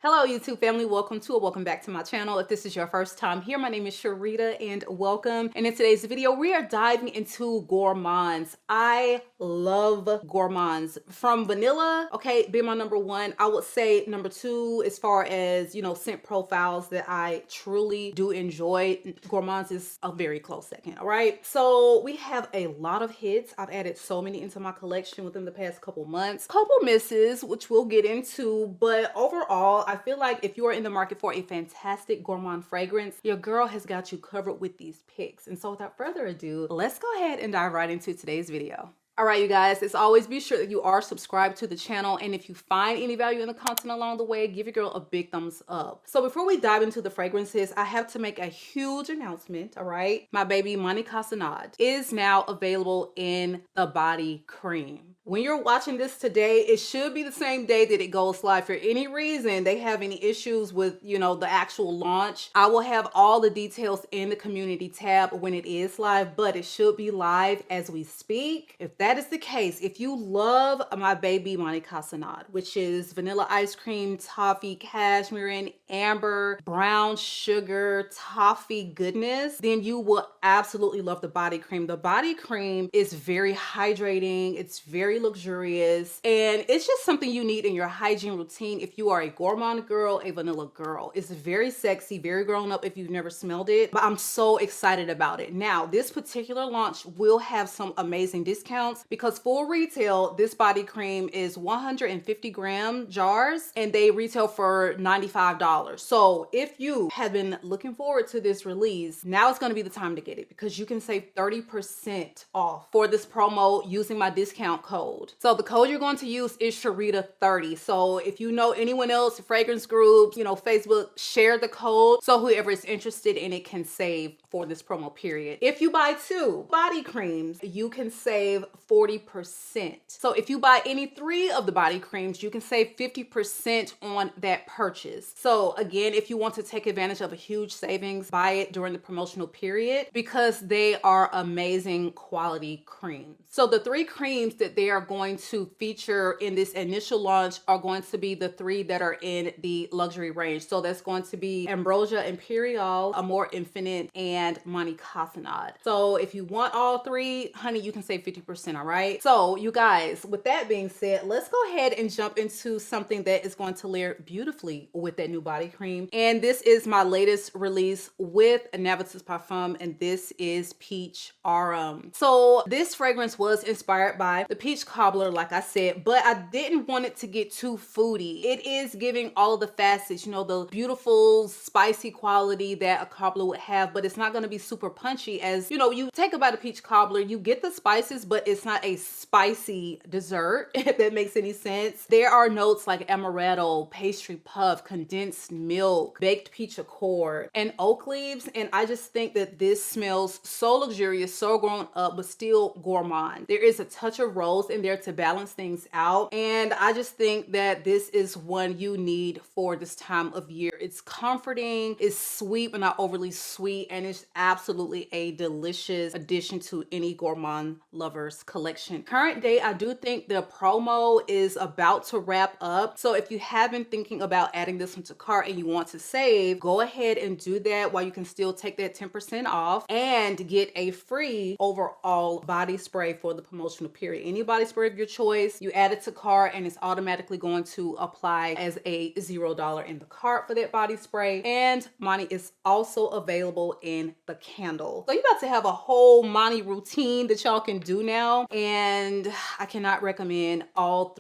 Hello YouTube family, welcome to or welcome back to my channel. If this is your first time here, my name is Sharita and welcome. And in today's video, we are diving into gourmands. I love gourmands. From vanilla, okay, being my number one, I would say number two as far as, scent profiles that I truly do enjoy. Gourmands is a very close second, all right? So we have a lot of hits. I've added so many into my collection within the past couple months. Couple misses, which we'll get into, but overall, I feel like if you are in the market for a fantastic gourmand fragrance, your girl has got you covered with these picks. And so without further ado, let's go ahead and dive right into today's video. All right, you guys, as always, be sure that you are subscribed to the channel. And if you find any value in the content along the way, give your girl a big thumbs up. So before we dive into the fragrances, I have to make a huge announcement, all right? My baby MAHNI CASSONADE is now available in the body cream. When you're watching this today, it should be the same day that it goes live. For any reason they have any issues with, the actual launch, I will have all the details in the community tab when it is live, but it should be live as we speak. If that is the case, if you love my baby MAHNI CASSONADE, which is vanilla ice cream, toffee, cashmere, and amber, brown sugar, toffee goodness, then you will absolutely love the body cream. The body cream is very hydrating. It's very luxurious, and it's just something you need in your hygiene routine if you are a gourmand girl, a vanilla girl. It's very sexy, very grown up if you've never smelled it, but I'm so excited about it. Now, this particular launch will have some amazing discounts because full retail, this body cream is 150 gram jars and they retail for $95. So if you have been looking forward to this release, now it's going to be the time to get it because you can save 30% off for this promo using my discount code. So the code you're going to use is Sharita30. So if you know anyone else, fragrance groups, Facebook, share the code so whoever is interested in it can save for this promo period. If you buy 2 body creams, you can save 40%. So if you buy any 3 of the body creams, you can save 50% on that purchase. So again, if you want to take advantage of a huge savings, buy it during the promotional period because they are amazing quality creams. So the 3 creams that they are going to feature in this initial launch are going to be the 3 that are in the luxury range. So that's going to be Ambrosia Imperial, Amore Infinite, and MAHNI CASSONADE. So if you want all 3, honey, you can save 50%, all right? So you guys, with that being said, let's go ahead and jump into something that is going to layer beautifully with that new body cream. And this is my latest release with Navitus Parfum, and this is Peach Aurum. So this fragrance was inspired by the peach cobbler, like I said, but I didn't want it to get too foodie. It is giving all of the facets, the beautiful spicy quality that a cobbler would have, but it's not going to be super punchy. As you take a bite of peach cobbler, you get the spices, but it's not a spicy dessert, if that makes any sense. There are notes like amaretto, pastry puff, condensed milk, baked peach accord, and oak leaves, and I just think that this smells so luxurious, so grown up, but still gourmand. There is a touch of rose in there to balance things out, and I just think that this is one you need for this time of year. It's comforting, it's sweet but not overly sweet, and it's absolutely a delicious addition to any gourmand lovers collection. Current day, I do think the promo is about to wrap up, so if you have been thinking about adding this into cart and you want to save, go ahead and do that while you can still take that 10% off and get a free overall body spray for the promotional period. Any body spray of your choice, you add it to cart and it's automatically going to apply as a $0 in the cart for that body spray. And MAHNI is also available in the candle. So you're about to have a whole MAHNI routine that y'all can do now, and I cannot recommend all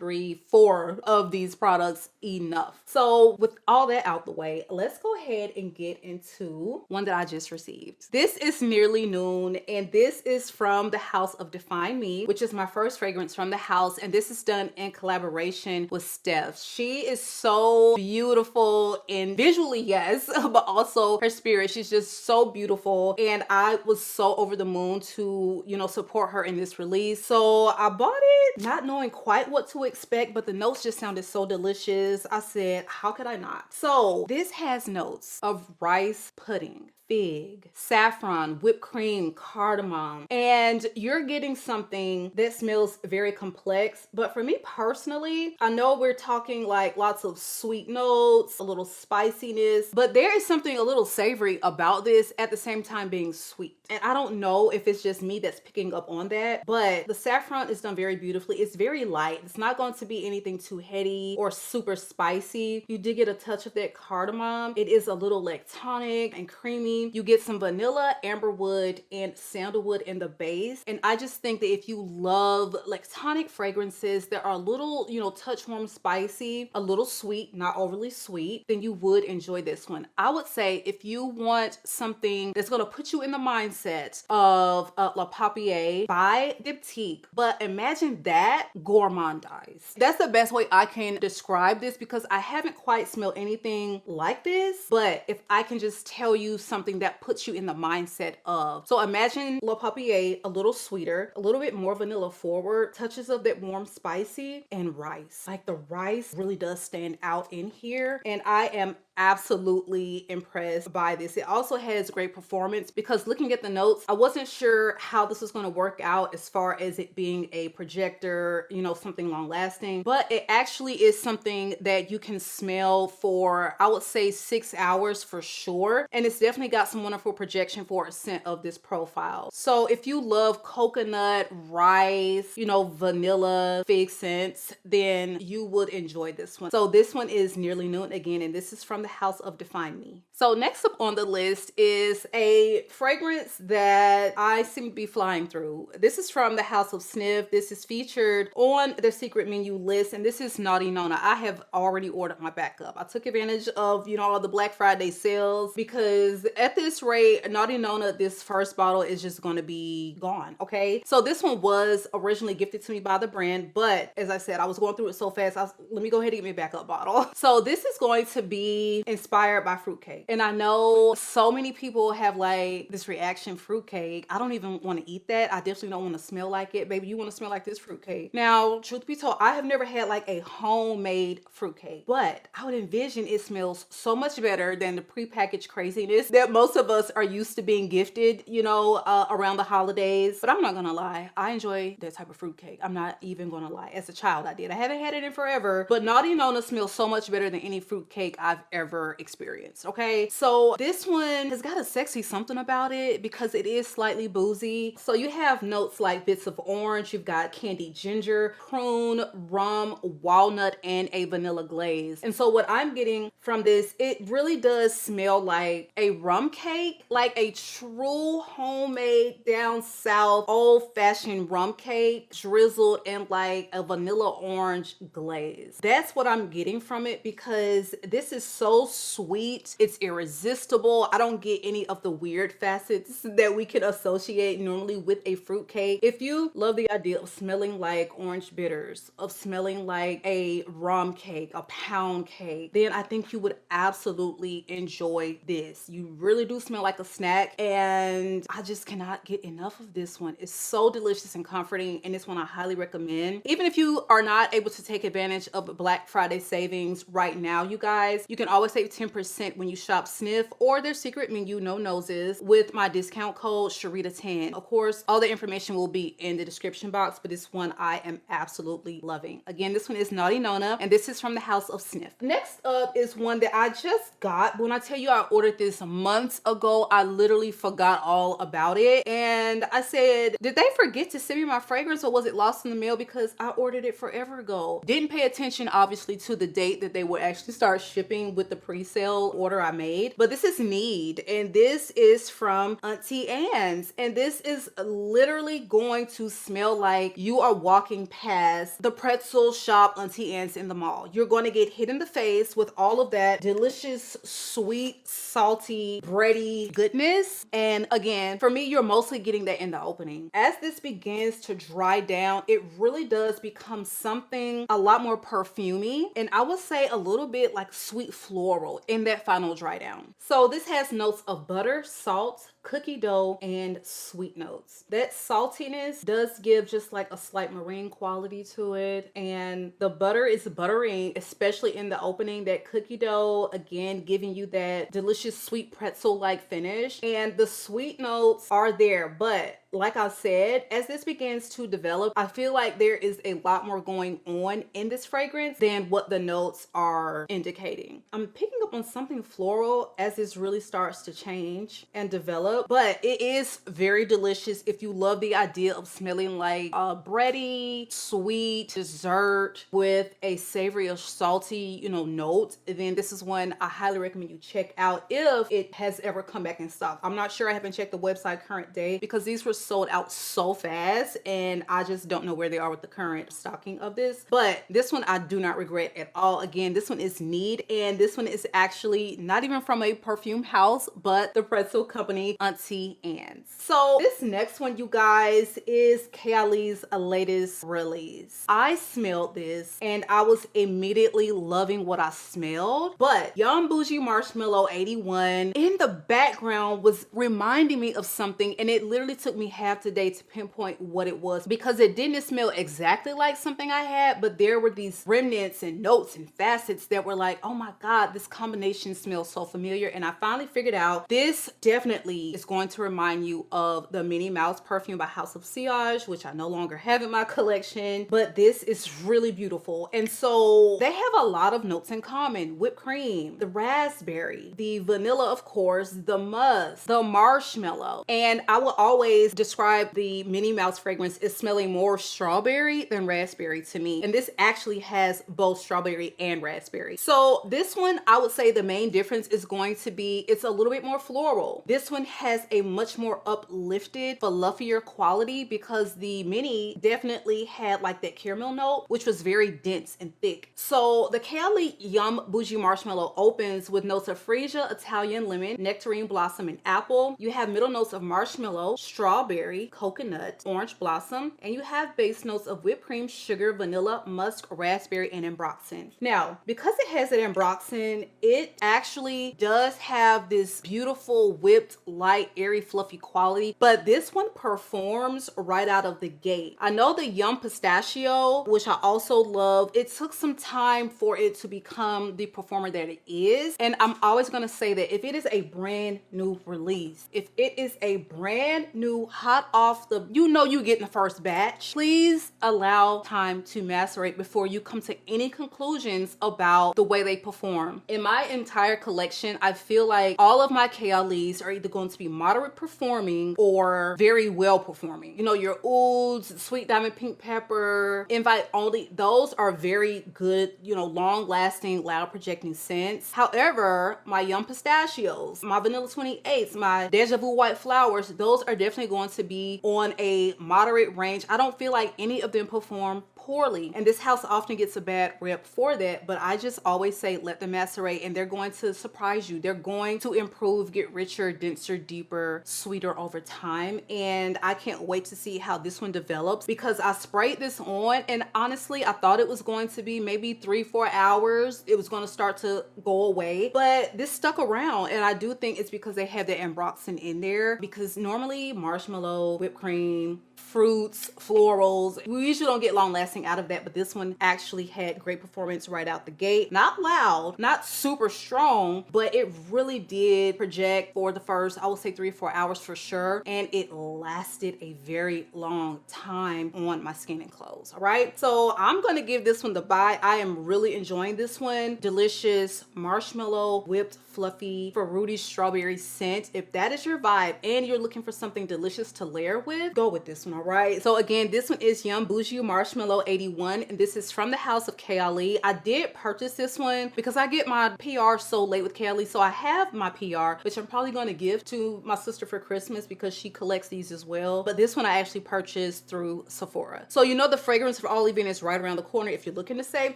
4 of these products enough. So with all that out the way, let's go ahead and get into one that I just received. This is Nearly Noon, and this is from the house of Define Me, which is my first fragrance from the house, and this is done in collaboration with Steph. She is so beautiful, and visually yes, but also her spirit. She's just so beautiful beautiful. And I was so over the moon to, you know, support her in this release. So I bought it not knowing quite what to expect, but the notes just sounded so delicious. I said, how could I not? So this has notes of rice pudding, fig, saffron, whipped cream, cardamom, and you're getting something that smells very complex. But for me personally, I know we're talking like lots of sweet notes, a little spiciness, but there is something a little savory about this at the same time being sweet. And I don't know if it's just me that's picking up on that, but the saffron is done very beautifully. It's very light. It's not going to be anything too heady or super spicy. You did get a touch of that cardamom. It is a little lactonic and creamy. You get some vanilla, amberwood, and sandalwood in the base. And I just think that if you love lactonic fragrances that are a little, you know, touch warm spicy, a little sweet, not overly sweet, then you would enjoy this one. I would say if you want something that's going to put you in the mindset of La Papier, buy Diptyque. But imagine that gourmandise. That's the best way I can describe this because I haven't quite smelled anything like this. But if I can just tell you something that puts you in the mindset of. So imagine La Papier a little sweeter, a little bit more vanilla forward, touches of that warm spicy, and rice. Like the rice really does stand out in here. And I am absolutely impressed by this. It also has great performance because looking at the notes, I wasn't sure how this was going to work out as far as it being a projector, you know, something long lasting, but it actually is something that you can smell for, I would say 6 hours for sure. And it's definitely got some wonderful projection for a scent of this profile. So if you love coconut, rice, you know, vanilla, fig scents, then you would enjoy this one. So this one is Nearly Noon again, and this is from the house of Define Me. So next up on the list is a fragrance that I seem to be flying through. This is from the house of Sniff. This is featured on their secret menu list, and this is Naughty Nonna. I have already ordered my backup. I took advantage of, you know, all the Black Friday sales because at this rate, Naughty Nonna, this first bottle is just going to be gone. Okay, so this one was originally gifted to me by the brand, but as I said, I was going through it so fast. Let me go ahead and get me a backup bottle. So this is going to be inspired by fruitcake. And I know so many people have like this reaction, fruitcake. I don't even want to eat that. I definitely don't want to smell like it. Baby, you want to smell like this fruitcake. Now, truth be told, I have never had like a homemade fruitcake, but I would envision it smells so much better than the prepackaged craziness that most of us are used to being gifted, you know, around the holidays. But I'm not gonna lie, I enjoy that type of fruitcake. I'm not even gonna lie. As a child, I did. I haven't had it in forever, but Naughty Nonna smells so much better than any fruitcake I've ever experienced. Okay, so this one has got a sexy something about it because it is slightly boozy. So you have notes like bits of orange, you've got candied ginger, prune, rum, walnut, and a vanilla glaze. And so what I'm getting from this, it really does smell like a rum cake, like a true homemade down south old-fashioned rum cake drizzled in like a vanilla orange glaze. That's what I'm getting from it because this is so sweet. It's irresistible. I don't get any of the weird facets that we can associate normally with a fruit cake. If you love the idea of smelling like orange bitters, of smelling like a rum cake, a pound cake, then I think you would absolutely enjoy this. You really do smell like a snack, and I just cannot get enough of this one. It's so delicious and comforting, and it's one I highly recommend. Even if you are not able to take advantage of Black Friday savings right now, you guys, you can always save 10% when you shop Sniff or their secret menu, No Noses, with my discount code Sharita10. Of course, all the information will be in the description box, but this one I am absolutely loving. Again, this one is Naughty Nonna, and this is from the house of Sniff. Next up is one that I just got. When I tell you I ordered this months ago, I literally forgot all about it. And I said, did they forget to send me my fragrance or was it lost in the mail because I ordered it forever ago? Didn't pay attention, obviously, to the date that they would actually start shipping with the pre-sale order I made. But this is Need, and this is from Auntie Anne's. And this is literally going to smell like you are walking past the pretzel shop Auntie Anne's in the mall. You're going to get hit in the face with all of that delicious, sweet, salty, bready goodness. And again, for me, you're mostly getting that in the opening. As this begins to dry down, it really does become something a lot more perfumey, and I would say a little bit like sweet floral in that final dry down. So this has notes of butter, salt, cookie dough, and sweet notes. That saltiness does give just like a slight marine quality to it, and the butter is buttering, especially in the opening. That cookie dough, again, giving you that delicious sweet pretzel-like finish, and the sweet notes are there. But like I said, as this begins to develop, I feel like there is a lot more going on in this fragrance than what the notes are indicating. I'm picking up on something floral as this really starts to change and develop, but it is very delicious if you love the idea of smelling like a bready, sweet dessert with a savory or salty, you know, note. Then this is one I highly recommend you check out if it has ever come back in stock. I'm not sure, I haven't checked the website current day because these were sold out so fast and I just don't know where they are with the current stocking of this. But this one I do not regret at all. Again, this one is Need, and this one is actually not even from a perfume house, but the pretzel company Auntie Anne's. So this next one, you guys, is Kayali's latest release. I smelled this and I was immediately loving what I smelled, but Young Boujee Marshmallow 81 in the background was reminding me of something, and it literally took me half the day to pinpoint what it was because it didn't smell exactly like something I had, but there were these remnants and notes and facets that were like, oh my God, this combination smells so familiar. And I finally figured out this definitely is going to remind you of the Minnie Mouse perfume by House of Sillage, which I no longer have in my collection, but this is really beautiful. And so they have a lot of notes in common: whipped cream, the raspberry, the vanilla, of course, the musk, the marshmallow. And I will always describe the Minnie Mouse fragrance as smelling more strawberry than raspberry to me. And this actually has both strawberry and raspberry. So this one, I would say the main difference is going to be it's a little bit more floral. This one has a much more uplifted, fluffier quality because the Minnie definitely had like that caramel note, which was very dense and thick. So the Kayali Yum Boujee Marshmallow opens with notes of freesia, Italian lemon, nectarine blossom, and apple. You have middle notes of marshmallow, strawberry, coconut, orange blossom, and you have base notes of whipped cream, sugar, vanilla, musk, raspberry, and ambroxan. Now, because it has that ambroxan, it actually does have this beautiful whipped, light, airy, fluffy quality, but this one performs right out of the gate. I know the Yum Pistachio, which I also love, it took some time for it to become the performer that it is, and I'm always going to say that if it is a brand new release, if it is a brand new, hot off the, you know, you get in the first batch, please allow time to macerate before you come to any conclusions about the way they perform. In my entire collection, I feel like all of my Kayalis are either going to be moderate performing or very well performing. You know, your ouds, sweet diamond pink pepper, invite only, those are very good, you know, long lasting, loud projecting scents. However, my Yum Pistachios, my Vanilla 28s, my Deja Vu White Flowers, those are definitely going to be on a moderate range. I don't feel like any of them perform poorly, and this house often gets a bad rep for that, but I just always say let them macerate, and they're going to surprise you. They're going to improve, get richer, denser, deeper, sweeter over time, and I can't wait to see how this one develops because I sprayed this on, and honestly I thought it was going to be maybe 3-4 hours it was going to start to go away, but this stuck around, and I do think it's because they have the ambroxan in there, because normally marshmallow, whipped cream, fruits, florals, we usually don't get long lasting out of that, but this one actually had great performance right out the gate. Not loud, not super strong, but it really did project for the first, I would say 3 or 4 hours for sure, and it lasted a very long time on my skin and clothes. All right, so I'm going to give this one the buy. I am really enjoying this one. Delicious marshmallow, whipped, fluffy, fruity strawberry scent. If that is your vibe and you're looking for something delicious to layer with, go with this one. All right, so again, this one is Young Boujee Marshmallow 81, and this is from the house of Kayali. I did purchase this one because I get my PR so late with Kayali, so I have my PR, which I'm probably going to give to my sister for Christmas because she collects these as well, but this one I actually purchased through Sephora. So you know the fragrance for All Even is right around the corner. If you're looking to save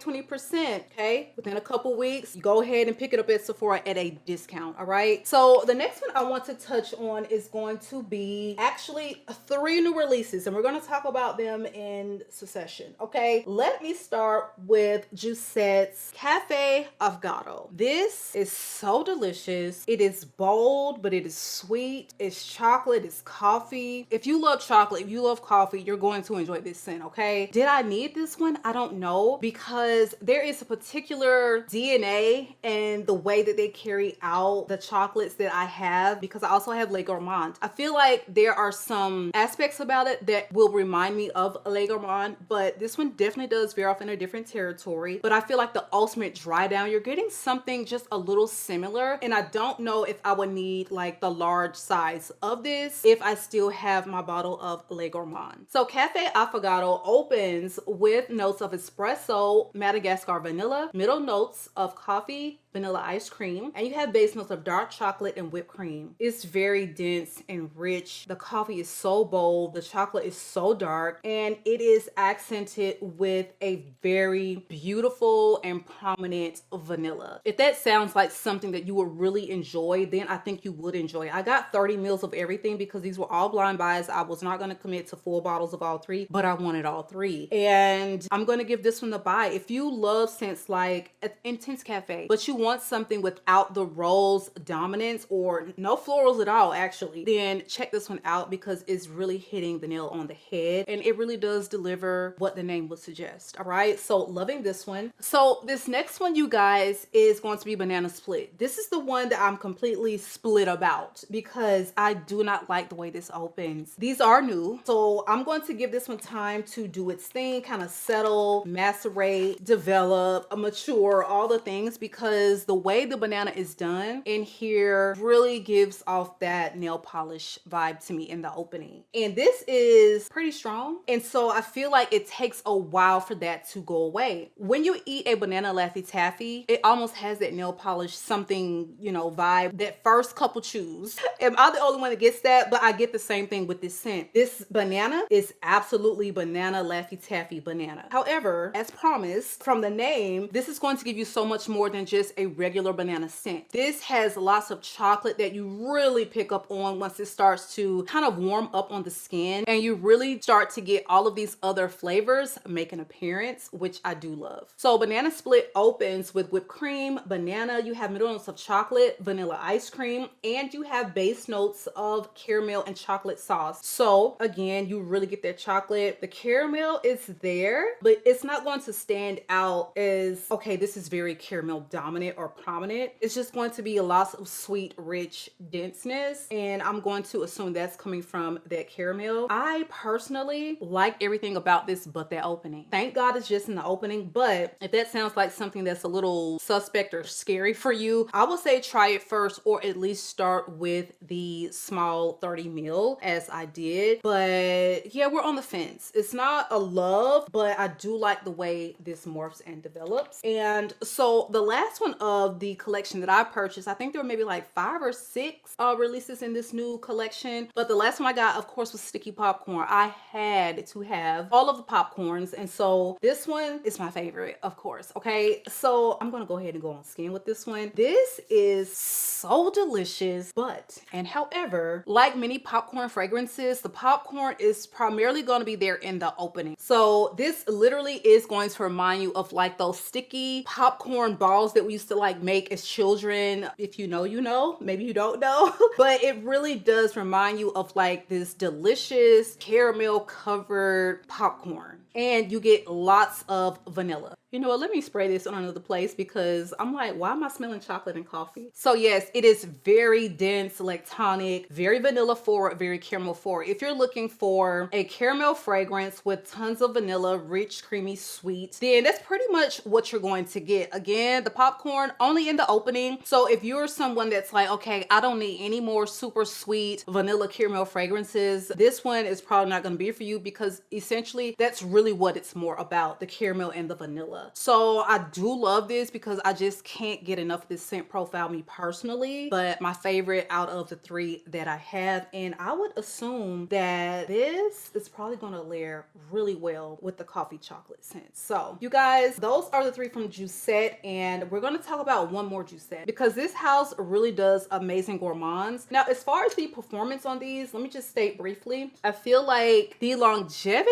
20%, okay, within a couple weeks, go ahead and pick it up at Sephora at a discount. All right, so the next one I want to touch on is going to be actually 3 new releases releases, and we're going to talk about them in succession. Okay, let me start with Giuseppe's Cafe Affogato. This is so delicious. It is bold, but it is sweet. It's chocolate, it's coffee. If you love chocolate, if you love coffee, you're going to enjoy this scent. Okay, did I need this one? I don't know, because there is a particular DNA in the way that they carry out the chocolates that I have, because I also have Les Gourmands. I feel like there are some aspects about it that will remind me of Les Gourmands, but this one definitely does veer off in a different territory. But I feel like the ultimate dry down, you're getting something just a little similar, and I don't know if I would need like the large size of this if I still have my bottle of Les Gourmands. So Cafe Affogato opens with notes of espresso, Madagascar vanilla, middle notes of coffee, vanilla ice cream, and you have base notes of dark chocolate and whipped cream. It's very dense and rich. The coffee is so bold, the chocolate is so dark, and it is accented with a very beautiful and prominent vanilla. If that sounds like something that you would really enjoy, then I think you would enjoy it. I got 30 mils of everything because these were all blind buys. I was not going to commit to full bottles of all three, but I wanted all three, and I'm going to give this one the buy. If you love scents like Intense Cafe, but you want something without the rose dominance or no florals at all actually, then check this one out because it's really hitting the nail on the head, and it really does deliver what the name would suggest. All right, so loving this one. So this next one, you guys, is going to be Banana Split. This is the one that I'm completely split about because I do not like the way this opens. These are new, so I'm going to give this one time to do its thing, kind of settle, macerate, develop, mature, all the things, because the way the banana is done in here really gives off that nail polish vibe to me in the opening. And this is pretty strong, and so I feel like it takes a while for that to go away. When you eat a banana Laffy Taffy, it almost has that nail polish something, you know, vibe, that first couple chews. Am I the only one that gets that? But I get the same thing with this scent. This banana is absolutely banana Laffy Taffy banana. However, as promised from the name, this is going to give you so much more than just a regular banana scent. This has lots of chocolate that you really pick up on once it starts to kind of warm up on the skin, and you really start to get all of these other flavors make an appearance, which I do love. So Banana Split opens with whipped cream, banana, you have middle notes of chocolate, vanilla ice cream, and you have base notes of caramel and chocolate sauce. So again, you really get that chocolate. The caramel is there, but it's not going to stand out as, okay, this is very caramel dominant or prominent. It's just going to be a lot of sweet, rich denseness, and I'm going to assume that's coming from that caramel. I personally like everything about this but that opening. Thank God it's just in the opening, but if that sounds like something that's a little suspect or scary for you, I would say try it first, or at least start with the small 30 ml as I did. But yeah, we're on the fence. It's not a love, but I do like the way this morphs and develops. And so the last one of the collection that I purchased, I think there were maybe like 5 or 6 releases in this new collection, but the last one I got, of course, was Sticky Popcorn. I had to have all of the popcorns, and so this one is my favorite, of course. Okay, so I'm gonna go ahead and go on skin with this one. This is so delicious, but, and however, like many popcorn fragrances, the popcorn is primarily going to be there in the opening. So this literally is going to remind you of like those sticky popcorn balls that we used to like make as children. If you know, you know, maybe you don't know, but it really does remind you of like this delicious caramel covered popcorn, and you get lots of vanilla. You know what, let me spray this on another place because I'm like, why am I smelling chocolate and coffee? So yes, it is very dense, lactonic, very vanilla forward, very caramel forward. If you're looking for a caramel fragrance with tons of vanilla, rich, creamy, sweet, then that's pretty much what you're going to get. Again, the popcorn only in the opening. So if you're someone that's like, okay, I don't need any more super sweet vanilla caramel fragrances, this one is probably not going to be for you, because essentially that's really what it's more about, the caramel and the vanilla. vanilla. So I do love this because I just can't get enough of this scent profile, me personally, but my favorite out of the three that I have. And I would assume that this is probably gonna layer really well with the coffee chocolate scent. So you guys, those are the three from Juicette, and we're gonna talk about one more Juicette because this house really does amazing gourmands. Now, as far as the performance on these, let me just state briefly, I feel like the longevity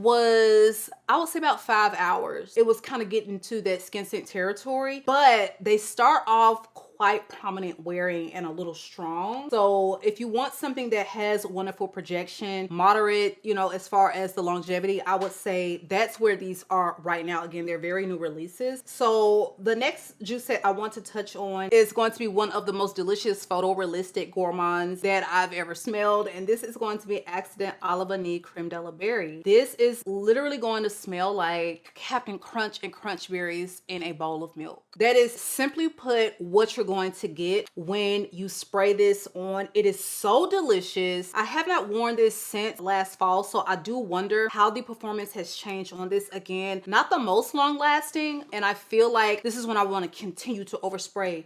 was, I would say, about 5 hours. It was kind of getting to that skin scent territory, but they start off quite prominent wearing and a little strong. So if you want something that has wonderful projection, moderate, you know, as far as the longevity, I would say that's where these are right now. Again, they're very new releases. So the next juice set I want to touch on is going to be one of the most delicious photorealistic gourmands that I've ever smelled, and this is going to be Accident a la Vanille Creme de la Berry. This is literally going to smell like Captain Crunch and Crunch berries in a bowl of milk. That is, simply put, what you're going to get when you spray this on. It is so delicious. I have not worn this since last fall, so I do wonder how the performance has changed on this. Again, not the most long lasting, and I feel like this is when I want to continue to overspray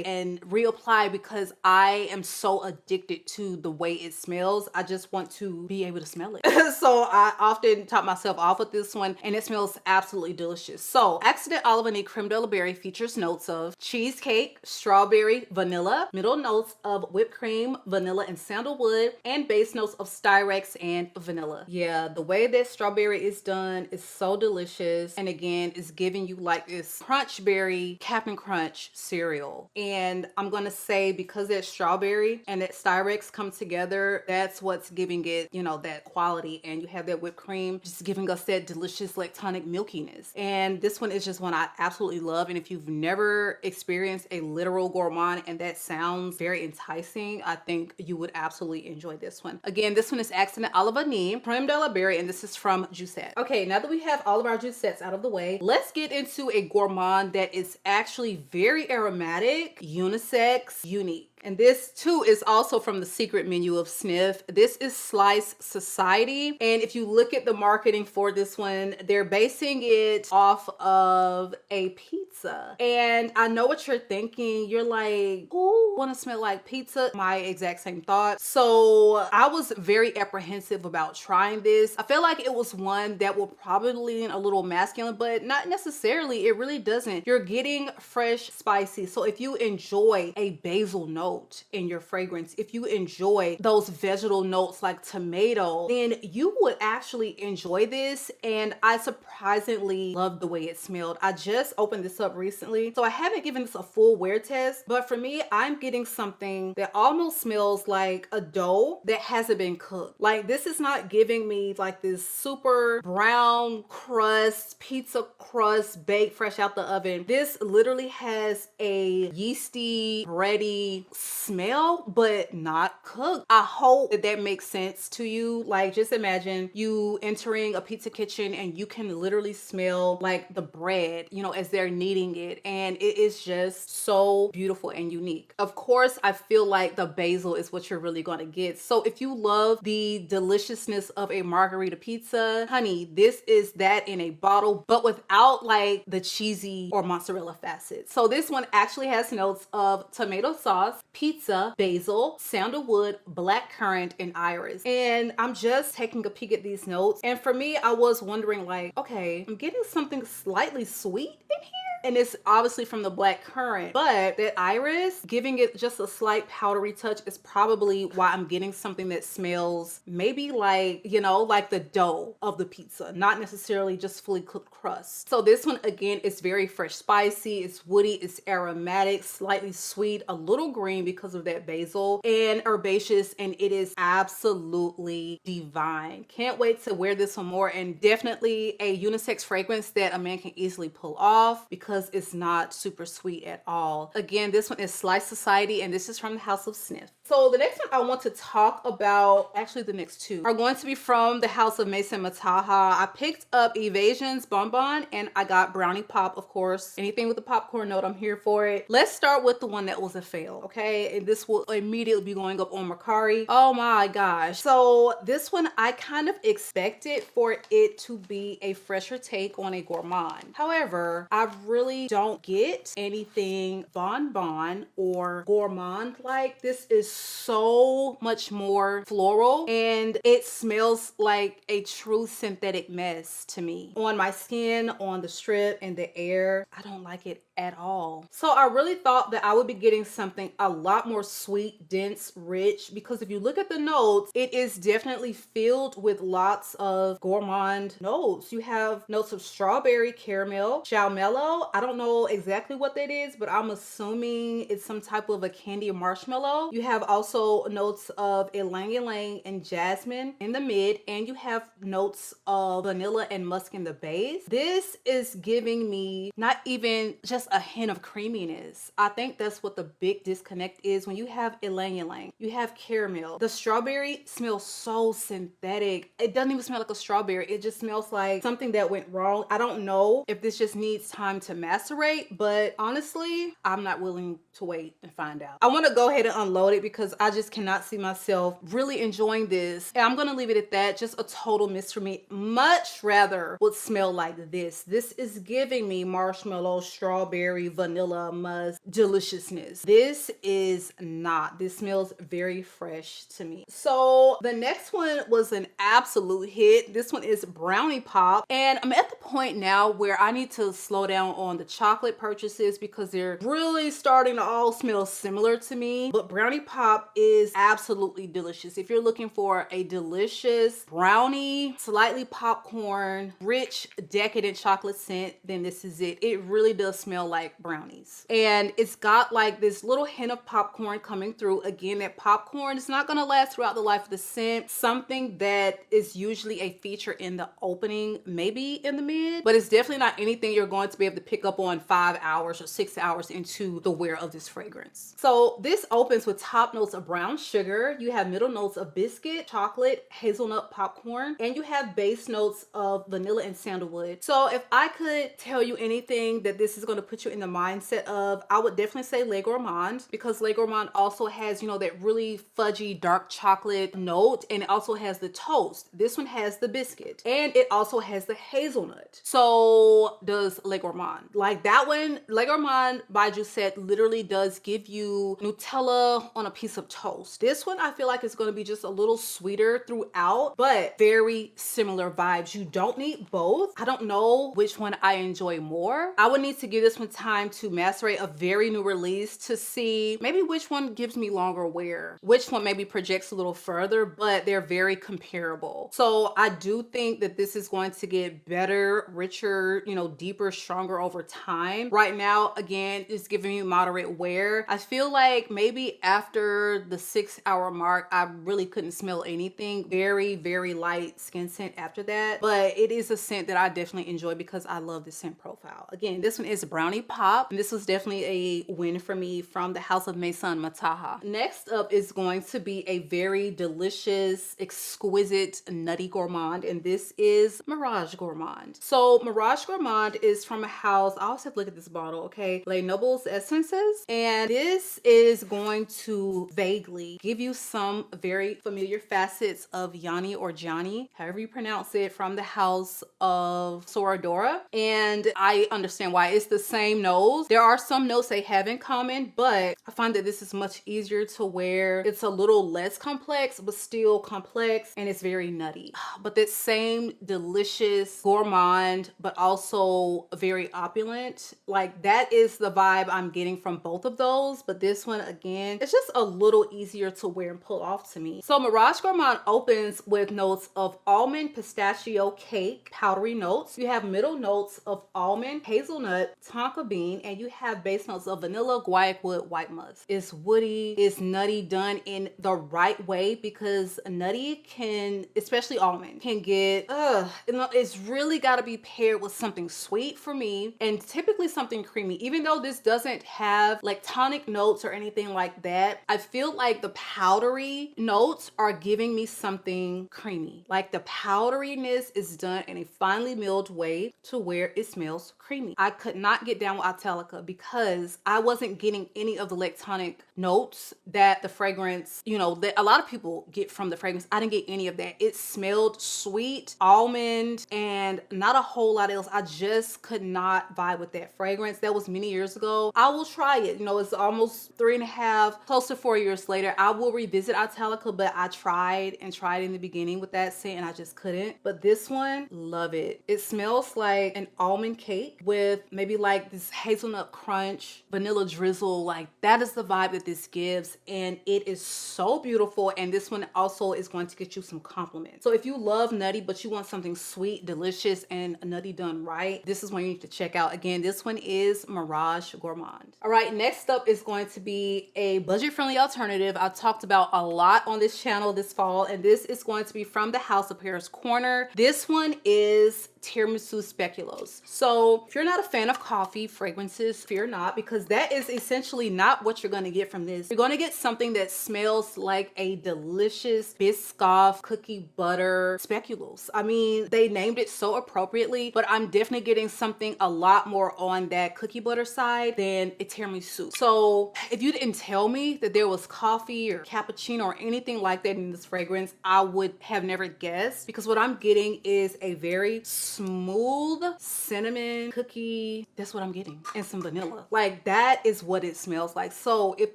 and reapply because I am so addicted to the way it smells. I just want to be able to smell it. So I often top myself off with this one, and it smells absolutely delicious. So Accident a la Vanille Creme de la Berry features notes of cheesecake, strawberry, vanilla, middle notes of whipped cream, vanilla, and sandalwood, and base notes of Styrex and vanilla. Yeah, the way that strawberry is done is so delicious, and again, it's giving you like this crunch berry Captain Crunch cereal. And I'm gonna say, because that strawberry and that Styrex come together, that's what's giving it, you know, that quality. And you have that whipped cream just giving us that delicious lactonic milkiness. And this one is just one I absolutely love. And if you've never experienced a literal gourmand and that sounds very enticing, I think you would absolutely enjoy this one. Again, this one is Accident a la Vanille Creme de la Berry, and this is from Juicette. Okay, now that we have all of our Juicettes out of the way, let's get into a gourmand that is actually very aromatic, unisex, unique. And this too is also from the secret menu of Sniff. This is Slice Society. And if you look at the marketing for this one, they're basing it off of a pizza. And I know what you're thinking. You're like, who want to smell like pizza? My exact same thought. So I was very apprehensive about trying this. I feel like it was one that will probably lean a little masculine, but not necessarily. It really doesn't. You're getting fresh, spicy. So if you enjoy a basil note in your fragrance, if you enjoy those vegetal notes like tomato, then you would actually enjoy this. And I surprisingly love the way it smelled. I just opened this up recently, so I haven't given this a full wear test, but for me, I'm getting something that almost smells like a dough that hasn't been cooked. Like, this is not giving me like this super brown crust, pizza crust baked fresh out the oven. This literally has a yeasty, bready smell, but not cooked. I hope that that makes sense to you. Like, just imagine you entering a pizza kitchen and you can literally smell like the bread, you know, as they're kneading it, and it is just so beautiful and unique. Of course, I feel like the basil is what you're really going to get. So if you love the deliciousness of a margarita pizza, honey, this is that in a bottle, but without like the cheesy or mozzarella facets. So this one actually has notes of tomato sauce, pizza, basil, sandalwood, blackcurrant, and iris. And I'm just taking a peek at these notes, and for me, I was wondering like, okay, I'm getting something slightly sweet in here, and it's obviously from the black currant, but that iris giving it just a slight powdery touch is probably why I'm getting something that smells maybe like, you know, like the dough of the pizza, not necessarily just fully cooked crust. So this one, again, is very fresh, spicy, it's woody, it's aromatic, slightly sweet, a little green because of that basil, and herbaceous, and it is absolutely divine. Can't wait to wear this one more, and definitely a unisex fragrance that a man can easily pull off because because it's not super sweet at all. Again, this one is Slice Society, and this is from the House of Sniff. So the next one I want to talk about, actually the next two, are going to be from the House of Maison Mataha. I picked up Evasion Bonbon, and I got Brownie Pop, of course. Anything with a popcorn note, I'm here for it. Let's start with the one that was a fail, okay? And this will immediately be going up on Mercari. Oh my gosh. So this one, I kind of expected for it to be a fresher take on a gourmand. However, I really don't get anything bonbon or gourmand like. This is so much more floral, and it smells like a true synthetic mess to me. On my skin, on the strip, and the air, I don't like it at all. So I really thought that I would be getting something a lot more sweet, dense, rich, because if you look at the notes, it is definitely filled with lots of gourmand notes. You have notes of strawberry, caramel, chow mellow. I don't know exactly what that is, but I'm assuming it's some type of a candy or marshmallow. You have also notes of ylang ylang and jasmine in the mid, and you have notes of vanilla and musk in the base. This is giving me not even just a hint of creaminess. I think that's what the big disconnect is. When you have ylang ylang, you have caramel. The strawberry smells so synthetic. It doesn't even smell like a strawberry. It just smells like something that went wrong. I don't know if this just needs time to macerate, but honestly, I'm not willing to wait and find out. I want to go ahead and unload it because I just cannot see myself really enjoying this. And I'm going to leave it at that. Just a total miss for me. Much rather would smell like this. This is giving me marshmallow, strawberry, vanilla, musk deliciousness. This is not. This smells very fresh to me. So the next one was an absolute hit. This one is Brownie Pop, and I'm at the point now where I need to slow down on the chocolate purchases because they're really starting to all smell similar to me. But Brownie Pop is absolutely delicious. If you're looking for a delicious brownie, slightly popcorn, rich, decadent chocolate scent, then this is it. It really does smell like brownies, and it's got like this little hint of popcorn coming through. Again, that popcorn is not going to last throughout the life of the scent. Something that is usually a feature in the opening, maybe in the mid, but it's definitely not anything you're going to be able to pick up on 5 hours or 6 hours into the wear of this fragrance. So this opens with top notes of brown sugar. You have middle notes of biscuit, chocolate, hazelnut, popcorn, and you have base notes of vanilla and sandalwood. So if I could tell you anything that this is going to put you in the mindset of, I would definitely say Les Gourmands, because Les Gourmands also has, you know, that really fudgy dark chocolate note, and it also has the toast. This one has the biscuit, and it also has the hazelnut. So does Les Gourmands. Like that one, Les Gourmands by Giuseppe literally does give you Nutella on a piece of toast. This one I feel like it's going to be just a little sweeter throughout, but very similar vibes. You don't need both. I don't know which one I enjoy more. I would need to give this one time to macerate, a very new release, to see maybe which one gives me longer wear, which one maybe projects a little further, but they're very comparable. So I do think that this is going to get better, richer, you know, deeper, stronger over time. Right now, again, it's giving me moderate wear. I feel like maybe after the 6 hour mark, I really couldn't smell anything. Very, very light skin scent after that, but it is a scent that I definitely enjoy because I love the scent profile. Again, this one is Brownie Pop, and this was definitely a win for me from the House of Maison Mataha. Next up is going to be a very delicious, exquisite, nutty gourmand, and this is Mirage Gourmand. So Mirage Gourmand is from a house, I always have to look at this bottle, okay? Les Nobles Essences, and this is going to vaguely give you some very familiar facets of Yanni or Johnny, however you pronounce it, from the house of Soradora, and I understand why. It's the same nose. There are some notes they have in common, but I find that this is much easier to wear. It's a little less complex, but still complex, and it's very nutty. But that same delicious gourmand, but also very opulent, like that is the vibe I'm getting from both of those. But this one, again, it's just a little easier to wear and pull off to me. So Mirage Gourmand opens with notes of almond, pistachio, cake, powdery notes. You have middle notes of almond, hazelnut, tonka bean, and you have base notes of vanilla, guaiac wood, white musk. It's woody, it's nutty, done in the right way, because nutty can, especially almond, can get, it's really got to be paired with something sweet for me, and typically something creamy. Even though this doesn't have like tonic notes or anything like that, I feel like the powdery notes are giving me something creamy. Like the powderiness is done in a finely milled way to where it smells creamy. I could not get down with Italica because I wasn't getting any of the lactonic notes that the fragrance, you know, that a lot of people get from the fragrance. I didn't get any of that. It smelled sweet, almond, and not a whole lot else. I just could not vibe with that fragrance. That was many years ago. I will try it. You know, it's almost 3.5, close to 4 years later. I will revisit Italica, but I tried in the beginning with that scent and I just couldn't. But this one, love it. It smells like an almond cake with maybe like this hazelnut crunch, vanilla drizzle. Like that is the vibe that this gives, and it is so beautiful. And this one also is going to get you some compliments. So if you love nutty but you want something sweet, delicious, and nutty done right, this is one you need to check out. Again, this one is Mirage Gourmand. All right, next up is going to be a budget-friendly alternative I talked about a lot on this channel this fall, and this is going to be from the House of Paris Corner. This one is Tiramisu Speculoos. So if you're not a fan of coffee fragrances, fear not, because that is essentially not what you're going to get from this. You're going to get something that smells like a delicious Biscoff cookie butter speculoos. I mean, they named it so appropriately, but I'm definitely getting something a lot more on that cookie butter side than a tiramisu. So if you didn't tell me that there was coffee or cappuccino or anything like that in this fragrance, I would have never guessed, because what I'm getting is a very smooth cinnamon cookie. That's what I'm getting, and some vanilla. Like that is what it smells like. So if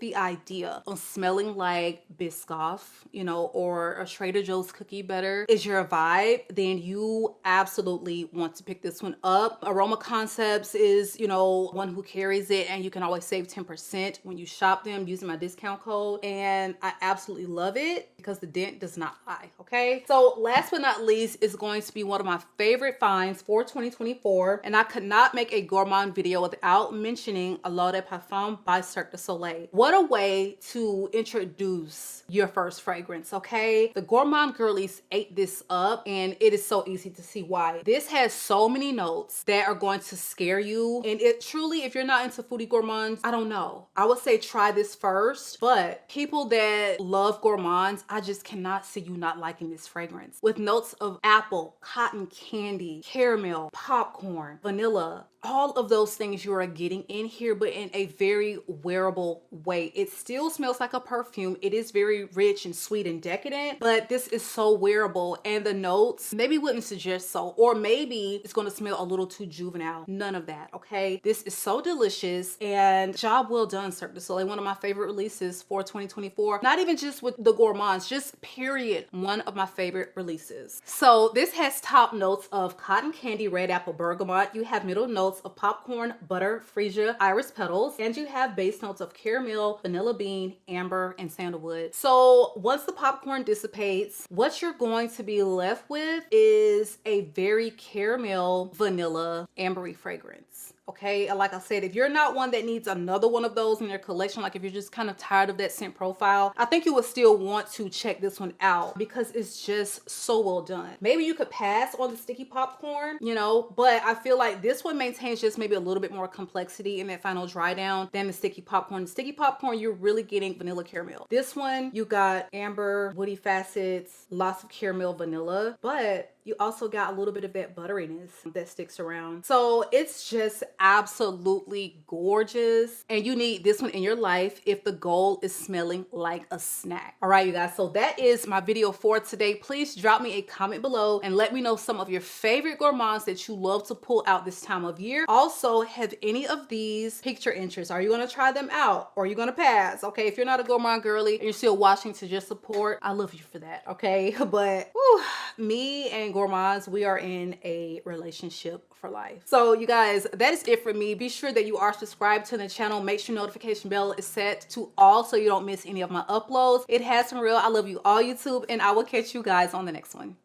the idea of smelling like Biscoff, you know, or a Trader Joe's cookie butter is your vibe, then you absolutely want to pick this one up. Aroma Concepts is, you know, one who carries it, and you can always save 10% when you shop them using my discount code, and I absolutely love it because the dent does not lie. Okay, so last but not least is going to be one of my favorite finds for 2024, and I could not make a gourmand video without mentioning L'Eau de Parfum by Cirque du Soleil. What a way to introduce your first fragrance. Okay, the gourmand girlies ate this up, and it is so easy to see why. This has so many notes that are going to scare you, and it truly, if you're not into foodie gourmands, I don't know, I would say try this first. But people that love gourmands, I just cannot see you not liking this fragrance, with notes of apple, cotton candy, caramel, popcorn, vanilla, all of those things you are getting in here, but in a very wearable way. It still smells like a perfume. It is very rich and sweet and decadent, but this is so wearable, and the notes maybe wouldn't suggest so, or maybe it's going to smell a little too juvenile. None of that. Okay, this is so delicious, and job well done, Cirque du Soleil. One of my favorite releases for 2024. Not even just with the gourmands, just period, one of my favorite releases. So this has top notes of cotton candy, red apple, bergamot. You have middle notes of popcorn, butter, freesia, iris petals, and you have base notes of caramel, vanilla bean, amber, and sandalwood. So once the popcorn dissipates, what you're going to be left with is a very caramel, vanilla, ambery fragrance. Okay, and like I said, if you're not one that needs another one of those in your collection, like if you're just kind of tired of that scent profile, I think you would still want to check this one out because it's just so well done. Maybe you could pass on the sticky popcorn, you know, but I feel like this one maintains just maybe a little bit more complexity in that final dry down than the sticky popcorn. The sticky popcorn, you're really getting vanilla caramel. This one, you got amber, woody facets, lots of caramel, vanilla, but you also got a little bit of that butteriness that sticks around. So it's just absolutely gorgeous, and you need this one in your life if the goal is smelling like a snack. All right, you guys, so that is my video for today. Please drop me a comment below and let me know some of your favorite gourmands that you love to pull out this time of year. Also, have any of these piqued your interest? Are you gonna try them out, or are you gonna pass? Okay, if you're not a gourmand girly and you're still watching to just support, I love you for that, okay? But whew, me and gourmands, we are in a relationship for life. So you guys, that is it for me. Be sure that you are subscribed to the channel. Make sure notification bell is set to all so you don't miss any of my uploads. It has been real. I love you all, YouTube, and I will catch you guys on the next one.